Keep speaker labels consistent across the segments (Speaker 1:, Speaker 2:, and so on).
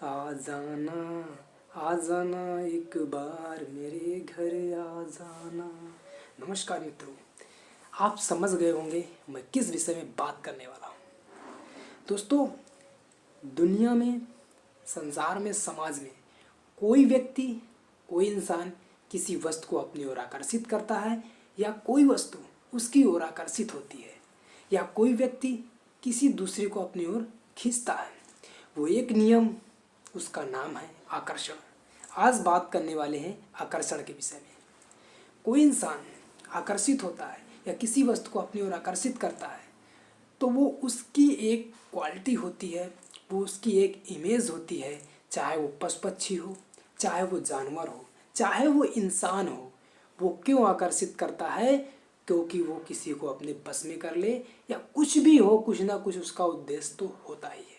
Speaker 1: आ जाना, आ जाना एक बार मेरे घर आ जाना। नमस्कार मित्रों, आप समझ गए होंगे मैं किस विषय में बात करने वाला हूँ। दोस्तों, दुनिया में, संसार में, समाज में कोई व्यक्ति, कोई इंसान किसी वस्तु को अपनी ओर आकर्षित करता है या कोई वस्तु उसकी ओर आकर्षित होती है, या कोई व्यक्ति किसी दूसरे को अपनी ओर खींचता है। वो एक नियम, उसका नाम है आकर्षण। आज बात करने वाले हैं आकर्षण के विषय में। कोई इंसान आकर्षित होता है या किसी वस्तु को अपनी ओर आकर्षित करता है तो वो उसकी एक क्वालिटी होती है, वो उसकी एक इमेज होती है। चाहे वो पशु पक्षी हो, चाहे वो जानवर हो, चाहे वो इंसान हो, वो क्यों आकर्षित करता है? क्योंकि वो किसी को अपने बस में कर ले, या कुछ भी हो, कुछ ना कुछ उसका उद्देश्य तो होता ही है।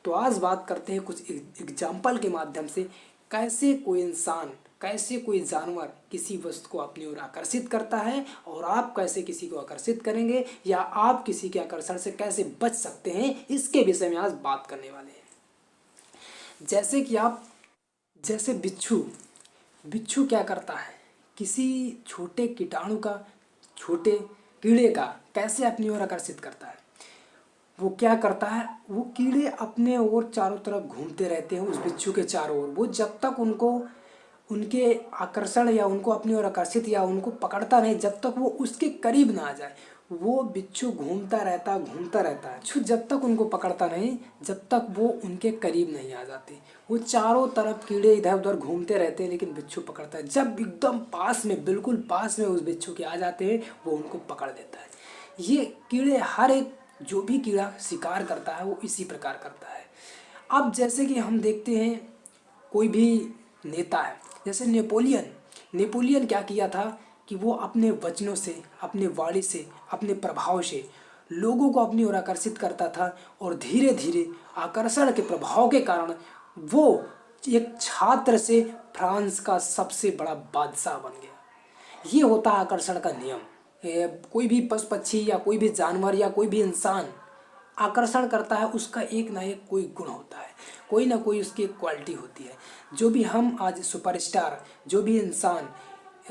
Speaker 1: तो आज बात करते हैं कुछ एग्जाम्पल के माध्यम से, कैसे कोई इंसान, कैसे कोई जानवर किसी वस्तु को अपनी ओर आकर्षित करता है, और आप कैसे किसी को आकर्षित करेंगे, या आप किसी के आकर्षण से कैसे बच सकते हैं, इसके विषय में आज बात करने वाले हैं। जैसे कि जैसे बिच्छू क्या करता है? किसी छोटे कीटाणु का, छोटे कीड़े का कैसे अपनी ओर आकर्षित करता है? वो क्या करता है, वो कीड़े अपने ओर चारों तरफ घूमते रहते हैं, उस बिच्छू के चारों ओर। वो जब तक उनके आकर्षण या उनको अपनी ओर आकर्षित या उनको पकड़ता नहीं, जब तक वो उसके करीब ना आ जाए, वो बिच्छू घूमता रहता है। बिच्छू जब तक उनको पकड़ता नहीं, जब तक वो उनके करीब नहीं आ जाते। वो चारों तरफ कीड़े इधर उधर घूमते रहते हैं, लेकिन बिच्छू पकड़ता है। जब एकदम पास में, बिल्कुल पास में उस बिच्छू के आ जाते हैं, वो उनको पकड़ लेता है। ये कीड़े, हर एक जो भी कीड़ा शिकार करता है वो इसी प्रकार करता है। अब जैसे कि हम देखते हैं, कोई भी नेता है, जैसे नेपोलियन क्या किया था कि वो अपने वचनों से, अपने वाणी से, अपने प्रभाव से लोगों को अपनी ओर आकर्षित करता था, और धीरे धीरे आकर्षण के प्रभाव के कारण वो एक छात्र से फ्रांस का सबसे बड़ा बादशाह बन गया। ये होता है आकर्षण का नियम। कोई भी पशु पक्षी या कोई भी जानवर या कोई भी इंसान आकर्षण करता है, उसका एक ना एक कोई गुण होता है, कोई ना कोई उसकी एक क्वालिटी होती है। जो भी हम आज सुपरस्टार, जो भी इंसान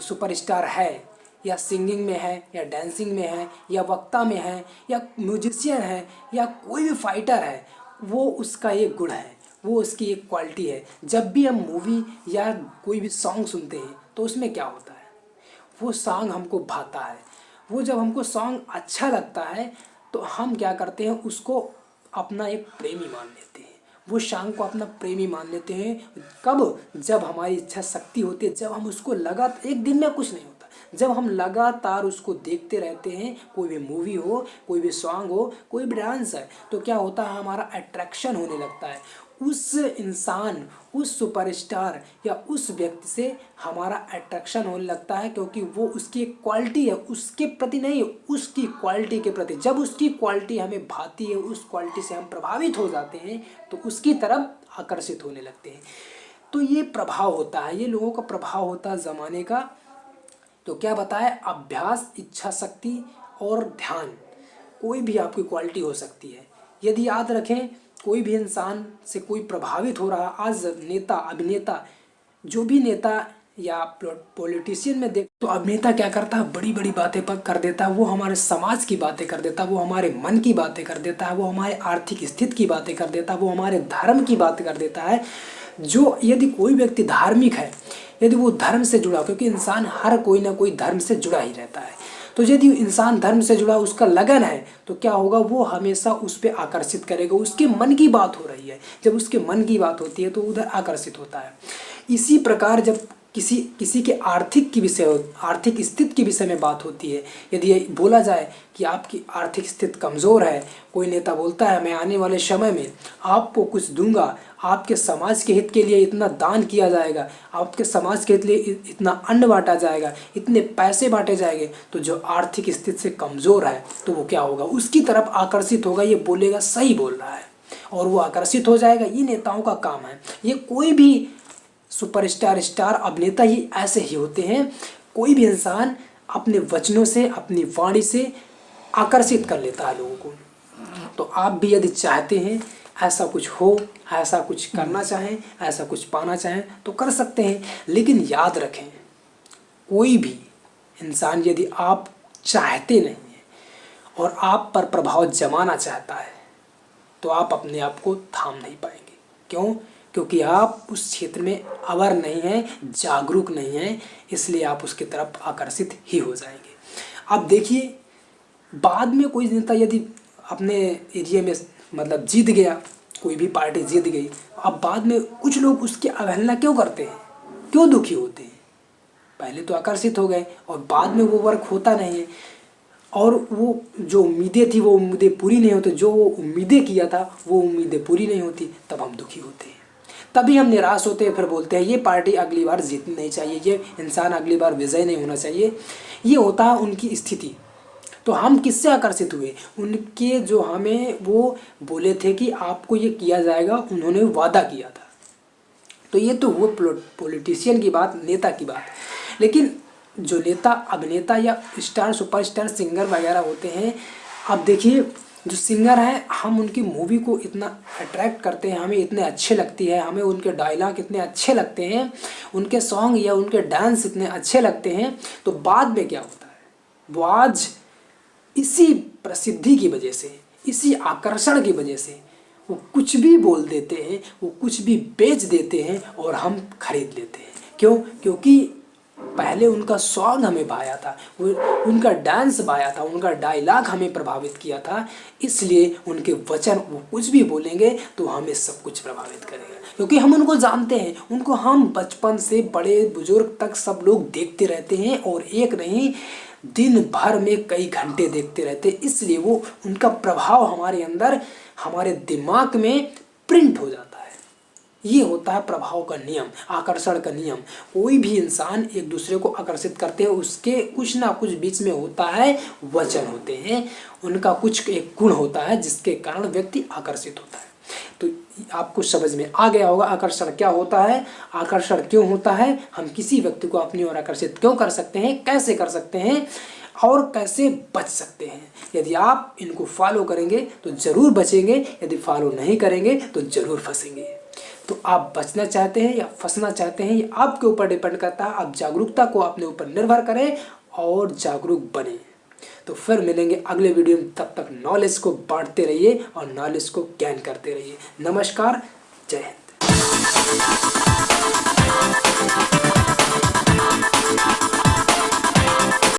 Speaker 1: सुपरस्टार है, या सिंगिंग में है, या डांसिंग में है, या वक्ता में है, या म्यूजिशियन है, या कोई भी फाइटर है, वो उसका एक गुण है, वो उसकी एक क्वालिटी है। जब भी हम मूवी या कोई भी सॉन्ग सुनते हैं तो उसमें क्या होता है, वो सॉन्ग हमको भाता है। वो जब हमको सॉन्ग अच्छा लगता है तो हम क्या करते हैं, उसको अपना एक प्रेमी मान लेते हैं। वो सॉन्ग को अपना प्रेमी मान लेते हैं। कब? जब हमारी इच्छा शक्ति होती है, जब हम उसको एक दिन में कुछ नहीं होता, जब हम लगातार उसको देखते रहते हैं। कोई भी मूवी हो, कोई भी सॉन्ग हो, कोई भी डांस है, तो क्या होता है, हमारा अट्रैक्शन होने लगता है उस इंसान, उस सुपरस्टार या उस व्यक्ति से हमारा अट्रैक्शन होने लगता है, क्योंकि वो उसकी एक क्वालिटी है, उसके प्रति नहीं, उसकी क्वालिटी के प्रति। जब उसकी क्वालिटी हमें भाती है, उस क्वालिटी से हम प्रभावित हो जाते हैं, तो उसकी तरफ आकर्षित होने लगते हैं। तो ये प्रभाव होता है, ये लोगों का प्रभाव होता है ज़माने का। तो क्या बताए, अभ्यास, इच्छा शक्ति और ध्यान, कोई भी आपकी क्वालिटी हो सकती है। यदि याद रखें, कोई भी इंसान से कोई प्रभावित हो रहा, आज नेता, अभिनेता, जो भी नेता या पॉलिटिशियन में देख, तो अभिनेता क्या करता है, बड़ी बड़ी बातें पर कर देता है। वो हमारे समाज की बातें कर देता है, वो हमारे मन की बातें कर देता है, वो हमारे आर्थिक स्थिति की बातें कर देता है, वो हमारे धर्म की बात कर देता है। जो यदि कोई व्यक्ति धार्मिक है, यदि वो धर्म से जुड़ा, क्योंकि इंसान हर कोई ना कोई धर्म से जुड़ा ही रहता है, तो यदि इंसान धर्म से जुड़ा, उसका लगन है, तो क्या होगा, वो हमेशा उस पर आकर्षित करेगा। उसके मन की बात हो रही है, जब उसके मन की बात होती है तो उधर आकर्षित होता है। इसी प्रकार जब किसी के आर्थिक स्थिति के विषय में बात होती है, यदि बोला जाए कि आपकी आर्थिक स्थिति कमज़ोर है, कोई नेता बोलता है मैं आने वाले समय में आपको कुछ दूंगा, आपके समाज के हित के लिए इतना दान किया जाएगा, आपके समाज के हित लिए इतना अन्न बांटा जाएगा, इतने पैसे बांटे जाएंगे, तो जो आर्थिक स्थिति से कमज़ोर है तो वो क्या होगा, उसकी तरफ आकर्षित होगा। ये बोलेगा सही बोल रहा है, और वो आकर्षित हो जाएगा। ये नेताओं का काम है। ये कोई भी सुपरस्टार, स्टार, अभिनेता ही ऐसे ही होते हैं। कोई भी इंसान अपने वचनों से, अपनी वाणी से आकर्षित कर लेता है लोगों को। तो आप भी यदि चाहते हैं ऐसा कुछ हो, ऐसा कुछ करना चाहें, ऐसा कुछ पाना चाहें तो कर सकते हैं। लेकिन याद रखें, कोई भी इंसान यदि आप चाहते नहीं हैं और आप पर प्रभाव जमाना चाहता है तो आप अपने आप को थाम नहीं पाएंगे। क्यों? क्योंकि आप उस क्षेत्र में अवर नहीं हैं, जागरूक नहीं हैं, इसलिए आप उसकी तरफ आकर्षित ही हो जाएंगे। अब देखिए, बाद में कोई नेता यदि अपने एरिया में मतलब जीत गया, कोई भी पार्टी जीत गई, अब बाद में कुछ लोग उसकी अवहेलना क्यों करते हैं, क्यों दुखी होते हैं? पहले तो आकर्षित हो गए और बाद में वो वर्क होता नहीं है और वो जो उम्मीदें थी वो उम्मीदें पूरी नहीं होती, जो वो उम्मीदें किया था वो उम्मीदें पूरी नहीं होती, तब हम दुखी होते हैं, तभी हम निराश होते हैं। फिर बोलते हैं ये पार्टी अगली बार जीतनी नहीं चाहिए, ये इंसान अगली बार विजय नहीं होना चाहिए। ये होता है उनकी स्थिति। तो हम किससे आकर्षित हुए? उनके जो हमें वो बोले थे कि आपको ये किया जाएगा, उन्होंने वादा किया था। तो ये तो हुआ पॉलिटिशियन की बात, नेता की बात। लेकिन जो नेता, अभिनेता या स्टार, सुपरस्टार, सिंगर वगैरह होते हैं, अब देखिए जो सिंगर हैं, हम उनकी मूवी को इतना अट्रैक्ट करते हैं, हमें इतने अच्छे लगती है, हमें उनके डायलॉग इतने अच्छे लगते हैं, उनके सॉन्ग या उनके डांस इतने अच्छे लगते हैं, तो बाद में क्या होता है, वो आज इसी प्रसिद्धि की वजह से, इसी आकर्षण की वजह से वो कुछ भी बोल देते हैं, वो कुछ भी बेच देते हैं और हम खरीद लेते हैं। क्यों? क्योंकि पहले उनका सॉन्ग हमें भाया था, उनका डांस भाया था, उनका डायलॉग हमें प्रभावित किया था, इसलिए उनके वचन, वो कुछ भी बोलेंगे तो हमें सब कुछ प्रभावित करेगा, क्योंकि हम उनको जानते हैं। उनको हम बचपन से बड़े बुजुर्ग तक सब लोग देखते रहते हैं और एक नहीं, दिन भर में कई घंटे देखते रहते, इसलिए वो उनका प्रभाव हमारे अंदर, हमारे दिमाग में प्रिंट हो जाता है। ये होता है प्रभाव का नियम, आकर्षण का नियम। कोई भी इंसान एक दूसरे को आकर्षित करते हैं, उसके कुछ ना कुछ बीच में होता है, वचन होते हैं, उनका कुछ एक गुण होता है जिसके कारण व्यक्ति आकर्षित होता है। तो आपको समझ में आ गया होगा आकर्षण क्या होता है, आकर्षण क्यों होता है, हम किसी व्यक्ति को अपनी ओर आकर्षित क्यों कर सकते हैं, कैसे कर सकते हैं और कैसे बच सकते हैं। यदि आप इनको फॉलो करेंगे तो ज़रूर बचेंगे, यदि फॉलो नहीं करेंगे तो ज़रूर फंसेंगे। तो आप बचना चाहते हैं या फंसना चाहते हैं, ये आपके ऊपर डिपेंड करता है। आप जागरूकता को अपने ऊपर निर्भर करें और जागरूक बने। तो फिर मिलेंगे अगले वीडियो में, तब तक नॉलेज को बांटते रहिए और नॉलेज को गेन करते रहिए। नमस्कार, जय हिंद।